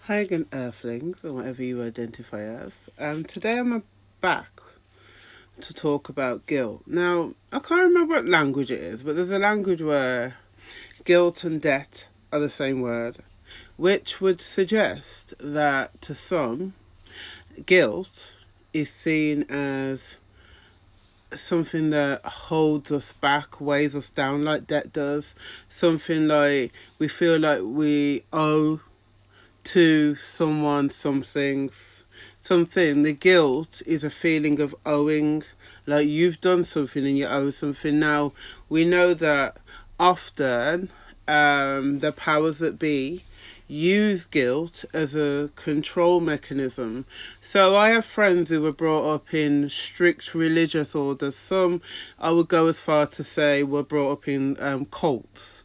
Hi again, Earthlings, or whatever you identify as. Today I'm back to talk about guilt. Now, I can't remember what language it is, but there's a language where guilt and debt are the same word, which would suggest that to some, guilt is seen as something that holds us back, weighs us down like debt does, something like we feel like we owe to someone something. The guilt is a feeling of owing, like you've done something and you owe something. Now we know that often the powers that be use guilt as a control mechanism. So I have friends who were brought up in strict religious orders. Some, I would go as far to say, were brought up in cults.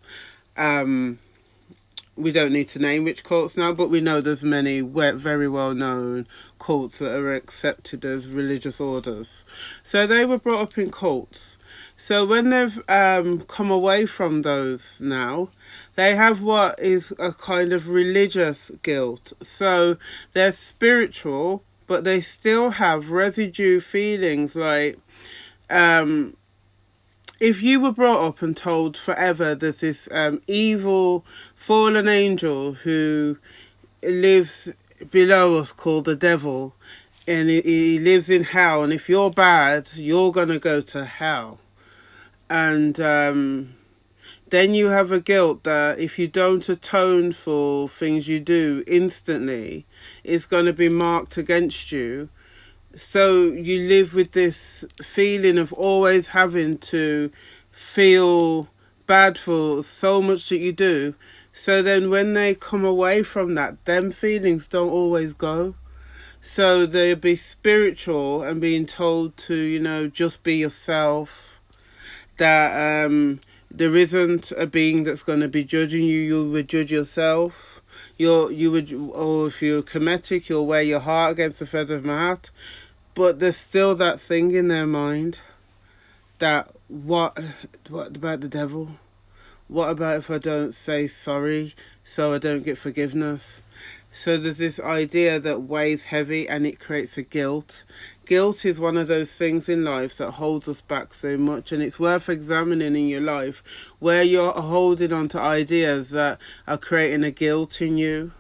We don't need to name which cults now, but we know there's many very well known cults that are accepted as religious orders. So they were brought up in cults. So when they've come away from those now, they have what is a kind of religious guilt. So they're spiritual, but they still have residue feelings like if you were brought up and told forever there's this evil fallen angel who lives below us called the devil, and he lives in hell, and if you're bad, you're going to go to hell. And then you have a guilt that if you don't atone for things you do instantly, it's going to be marked against you. So you live with this feeling of always having to feel bad for so much that you do. So then when they come away from that, them feelings don't always go. So they'll be spiritual and being told to, just be yourself. That there isn't a being that's going to be judging you. You would judge yourself. You would, or if you're Kemetic, you'll wear your heart against the feather of my hat. But there's still that thing in their mind that what about the devil? What about if I don't say sorry so I don't get forgiveness? So there's this idea that weighs heavy and it creates a guilt. Guilt is one of those things in life that holds us back so much, and it's worth examining in your life where you're holding on to ideas that are creating a guilt in you.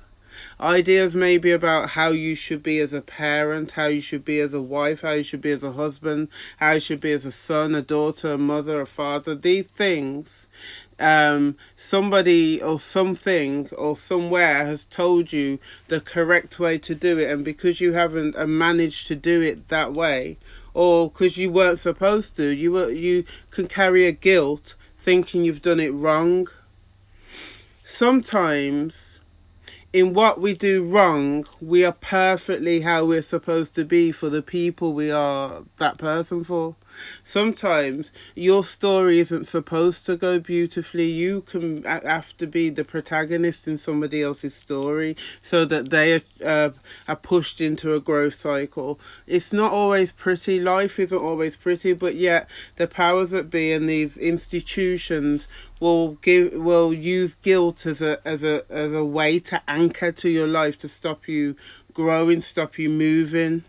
Ideas maybe about how you should be as a parent, how you should be as a wife, how you should be as a husband, how you should be as a son, a daughter, a mother, a father. These things, somebody or something or somewhere has told you the correct way to do it, and because you haven't managed to do it that way, or because you weren't supposed to, you can carry a guilt thinking you've done it wrong. Sometimes in what we do wrong, we are perfectly how we're supposed to be for the people we are that person for. Sometimes your story isn't supposed to go beautifully. You can have to be the protagonist in somebody else's story so that they are pushed into a growth cycle. It's not always pretty. Life isn't always pretty, but yet the powers that be and these institutions will use guilt as a way to anchor to your life, to stop you growing, stop you moving,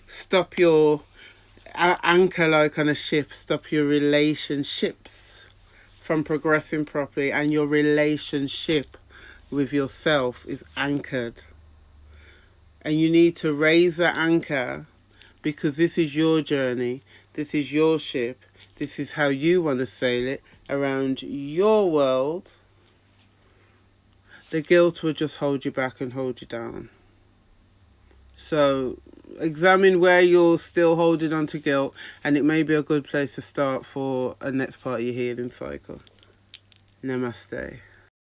stop your anchor like on a ship, stop your relationships from progressing properly, and your relationship with yourself is anchored. And you need to raise that anchor because this is your journey, this is your ship, this is how you want to sail it around your world. The guilt will just hold you back and hold you down. So examine where you're still holding on to guilt, and it may be a good place to start for a next part of your healing cycle. Namaste.